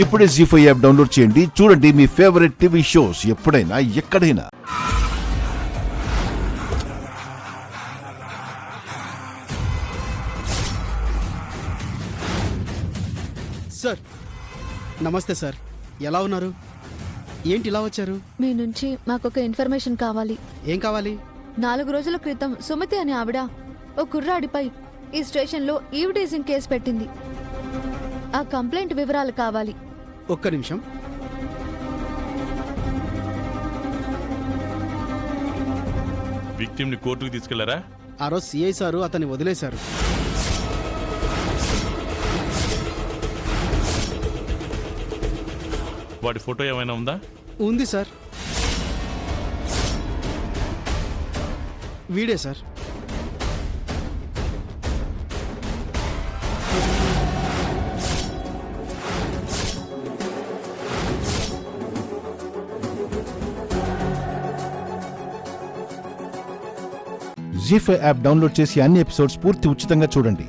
ఇప్పుడే జీ5 app download చేయండి. చూడండి మీ ఫేవరెట్ టీవీ షోస్ ఎప్పుడైనా ఎక్కడైనా. సార్ నమస్తే సార్, ఎలా ఉన్నారు? ఏంటి ఇలా వచ్చారు? మీ నుంచి మాకొక ఇన్ఫర్మేషన్ కావాలి. ఏం కావాలి? 4 రోజుల క్రితం సుమతి అనే ఆవిడ ఓ కుర్రాడిపై ఈ స్టేషన్లో ఈవ్టీజింగ్ కేసు పెట్టింది. ఆ కంప్లైంట్ వివరాలు కావాలి. ఒక్క నిమిషం. విక్టిమ్ ని కోర్టుకు తీసుకెళ్లారా? ఆ రోజు సిఐ సారు అతన్ని వదిలేశారు. వాడి ఫోటో ఏమైనా ఉందా? ఉంది సార్, వీడే సార్. జీ5 యాప్ డౌన్లోడ్ చేసి అన్ని ఎపిసోడ్స్ పూర్తి ఉచితంగా చూడండి.